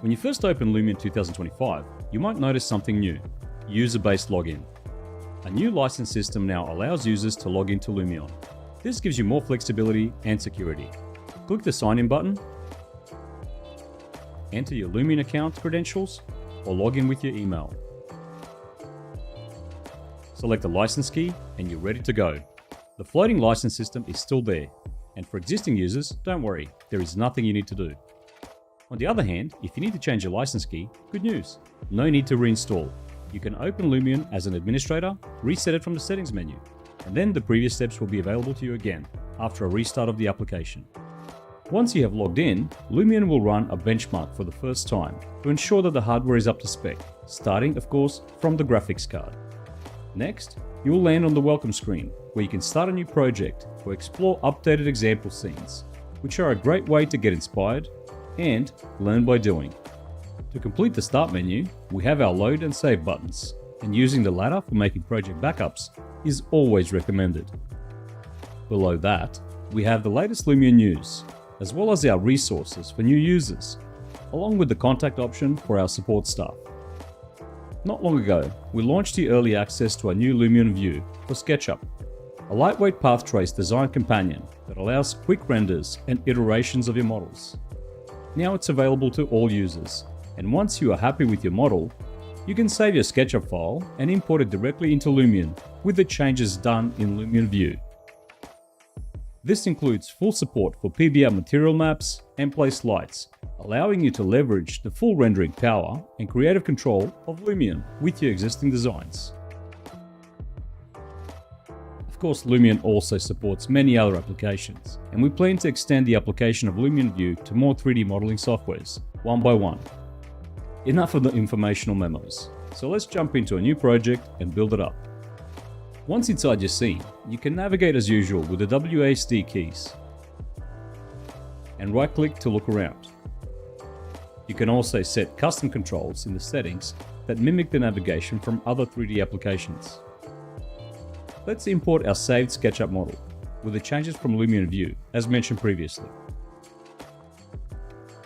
When you first open Lumion 2025, you might notice something new: user-based login. A new license system now allows users to log into Lumion. This gives you more flexibility and security. Click the Sign In button, enter your Lumion account credentials, or log in with your email. Select the license key and you're ready to go. The floating license system is still there, and for existing users, don't worry, there is nothing you need to do. On the other hand, if you need to change your license key, good news, no need to reinstall. You can open Lumion as an administrator, reset it from the settings menu, and then the previous steps will be available to you again after a restart of the application. Once you have logged in, Lumion will run a benchmark for the first time to ensure that the hardware is up to spec, starting, of course, from the graphics card. Next, you will land on the welcome screen, where you can start a new project or explore updated example scenes, which are a great way to get inspired and learn by doing. To complete the start menu, we have our load and save buttons, and using the latter for making project backups is always recommended. Below that, we have the latest Lumion news, as well as our resources for new users, along with the contact option for our support staff. Not long ago, we launched the early access to our new Lumion View for SketchUp, a lightweight path trace design companion that allows quick renders and iterations of your models. Now it's available to all users, and once you are happy with your model, you can save your SketchUp file and import it directly into Lumion with the changes done in Lumion View. This includes full support for PBR material maps and place lights, allowing you to leverage the full rendering power and creative control of Lumion with your existing designs. Of course, Lumion also supports many other applications, and we plan to extend the application of Lumion View to more 3D modeling softwares, one by one. Enough of the informational memos, so let's jump into a new project and build it up. Once inside your scene, you can navigate as usual with the WASD keys and right-click to look around. You can also set custom controls in the settings that mimic the navigation from other 3D applications. Let's import our saved SketchUp model with the changes from Lumion View, as mentioned previously.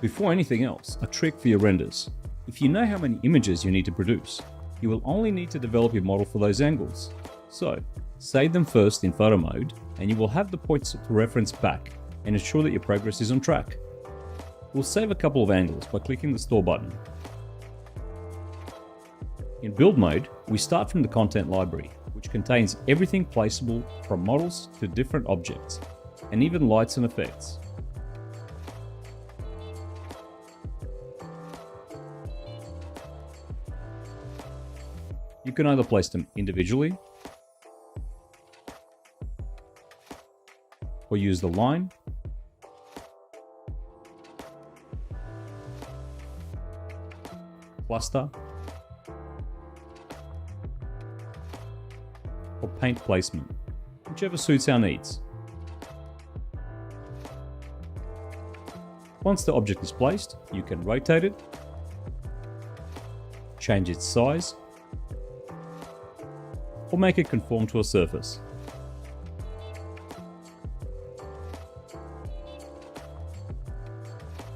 Before anything else, a trick for your renders. If you know how many images you need to produce, you will only need to develop your model for those angles. So, save them first in photo mode, and you will have the points to reference back and ensure that your progress is on track. We'll save a couple of angles by clicking the Store button. In build mode, we start from the content library, which contains everything placeable from models to different objects, and even lights and effects. You can either place them individually or use the line, cluster, or paint placement, whichever suits our needs. Once the object is placed, you can rotate it, change its size, or make it conform to a surface.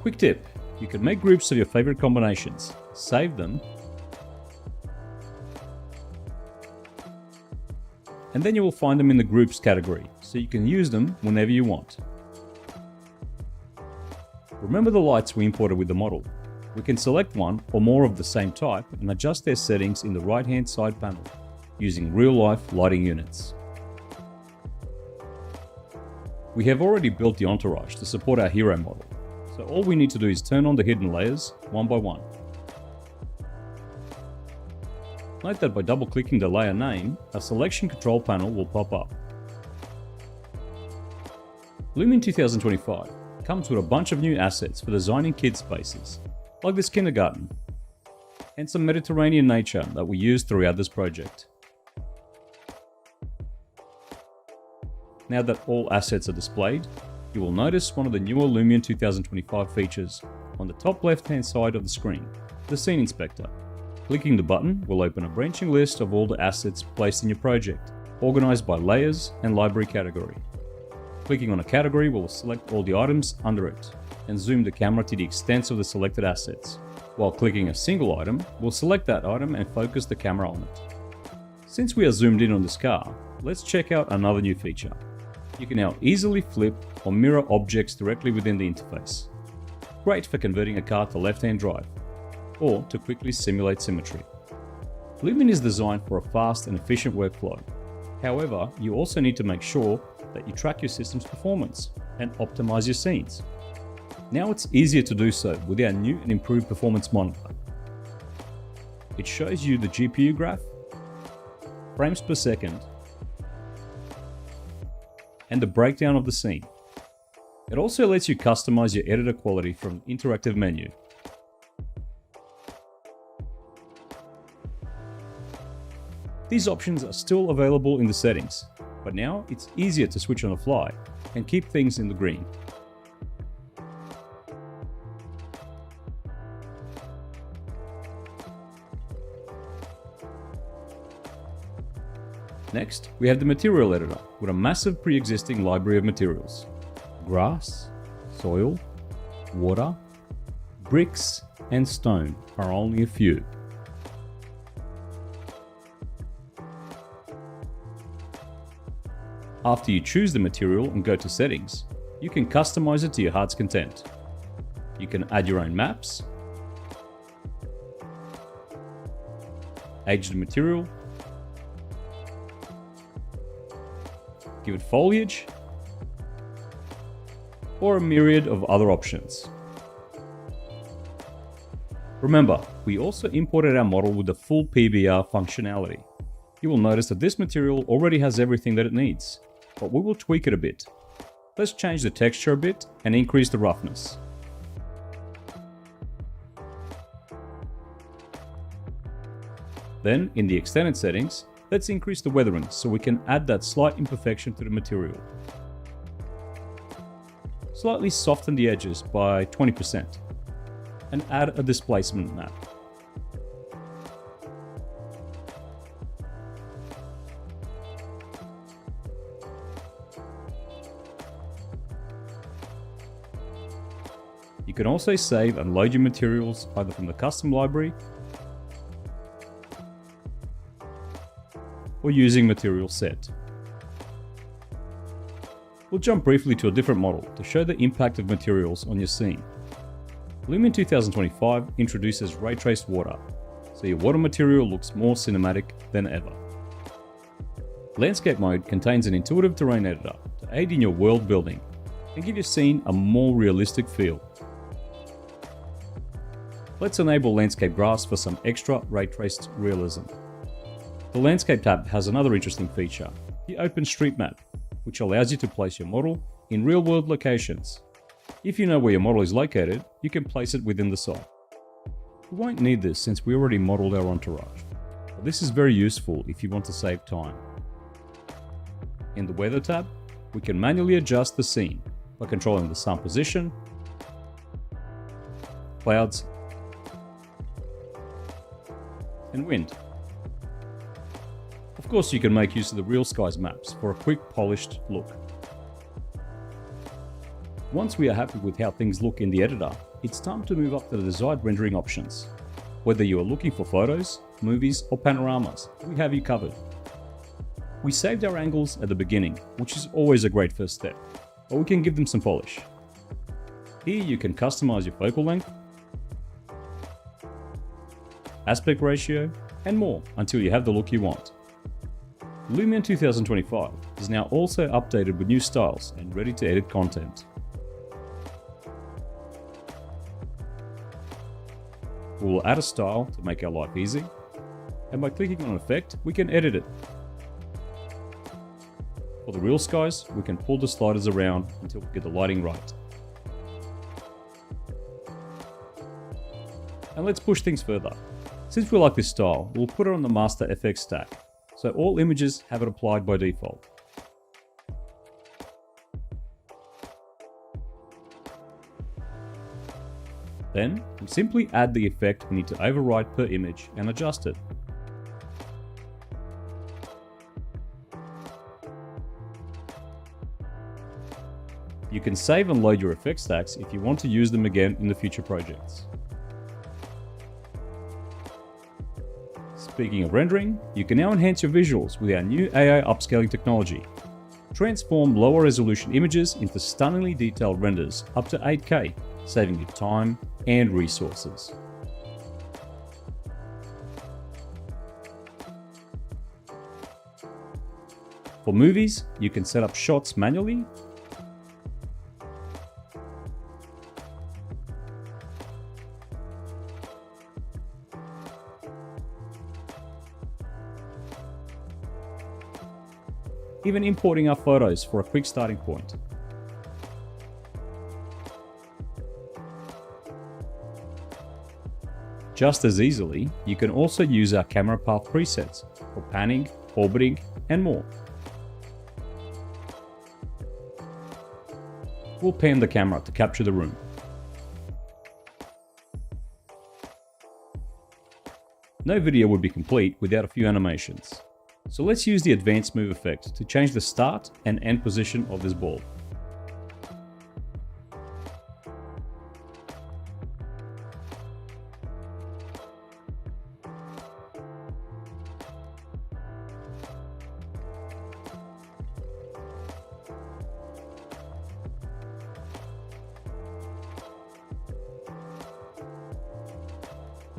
Quick tip, you can make groups of your favorite combinations, save them, and then you will find them in the groups category, so you can use them whenever you want. Remember the lights we imported with the model. We can select one or more of the same type and adjust their settings in the right-hand side panel, using real-life lighting units. We have already built the entourage to support our hero model, so all we need to do is turn on the hidden layers one by one. Note that by double-clicking the layer name, a selection control panel will pop up. Lumion 2025 comes with a bunch of new assets for designing kids' spaces, like this kindergarten, and some Mediterranean nature that we use throughout this project. Now that all assets are displayed, you will notice one of the newer Lumion 2025 features on the top left-hand side of the screen, the Scene Inspector. Clicking the button will open a branching list of all the assets placed in your project, organized by layers and library category. Clicking on a category will select all the items under it, and zoom the camera to the extent of the selected assets, While clicking a single item, we'll select that item and focus the camera on it. Since we are zoomed in on this car, let's check out another new feature. You can now easily flip or mirror objects directly within the interface. Great for converting a car to left-hand drive, or to quickly simulate symmetry. Lumion is designed for a fast and efficient workflow. However, you also need to make sure that you track your system's performance and optimize your scenes. Now it's easier to do so with our new and improved performance monitor. It shows you the GPU graph, frames per second, and the breakdown of the scene. It also lets you customize your editor quality from an interactive menu. These options are still available in the settings, but now it's easier to switch on the fly and keep things in the green. Next, we have the material editor with a massive pre-existing library of materials. Grass, soil, water, bricks, and stone are only a few. After you choose the material and go to settings, you can customize it to your heart's content. You can add your own maps, age the material, give it foliage, or a myriad of other options. Remember, we also imported our model with the full PBR functionality. You will notice that this material already has everything that it needs, but we will tweak it a bit. Let's change the texture a bit and increase the roughness. Then, in the extended settings, let's increase the weathering so we can add that slight imperfection to the material. Slightly soften the edges by 20% and add a displacement map. You can also save and load your materials either from the custom library or using material set. We'll jump briefly to a different model to show the impact of materials on your scene. Lumion 2025 introduces ray traced water, so your water material looks more cinematic than ever. Landscape mode contains an intuitive terrain editor to aid in your world building and give your scene a more realistic feel. Let's enable landscape grass for some extra ray traced realism. The landscape tab has another interesting feature, the open street map, which allows you to place your model in real-world locations. If you know where your model is located, you can place it within the site. We won't need this since we already modeled our entourage, but this is very useful if you want to save time. In the weather tab, we can manually adjust the scene by controlling the sun position, clouds, and wind. Of course, you can make use of the real skies maps for a quick polished look. Once we are happy with how things look in the editor, it's time to move up to the desired rendering options. Whether you are looking for photos, movies, or panoramas, we have you covered. We saved our angles at the beginning, which is always a great first step, but we can give them some polish. Here you can customize your focal length, aspect ratio, and more until you have the look you want. Lumion 2025 is now also updated with new styles and ready to edit content. We will add a style to make our life easy, and by clicking on an effect, we can edit it. For the real skies, we can pull the sliders around until we get the lighting right. And let's push things further. Since we like this style, we'll put it on the master FX stack, so all images have it applied by default. Then, we simply add the effect we need to override per image and adjust it. You can save and load your effect stacks if you want to use them again in the future projects. Speaking of rendering, you can now enhance your visuals with our new AI upscaling technology. Transform lower resolution images into stunningly detailed renders up to 8K, saving you time and resources. For movies, you can set up shots manually, even importing our photos for a quick starting point. Just as easily, you can also use our camera path presets for panning, orbiting, and more. We'll pan the camera to capture the room. No video would be complete without a few animations. So let's use the advanced move effect to change the start and end position of this ball.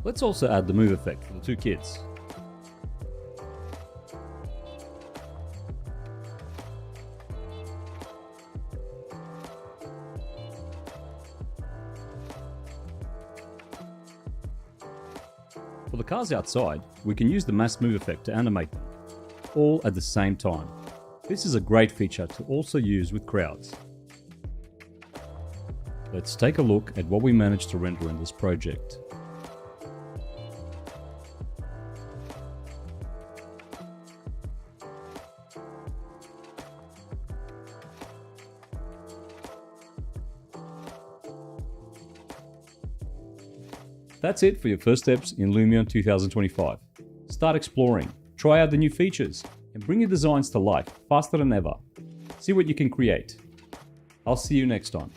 Let's also add the move effect for the two kids. For the cars outside, we can use the mass move effect to animate them, all at the same time. This is a great feature to also use with crowds. Let's take a look at what we managed to render in this project. That's it for your first steps in Lumion 2025. Start exploring, try out the new features, and bring your designs to life faster than ever. See what you can create. I'll see you next time.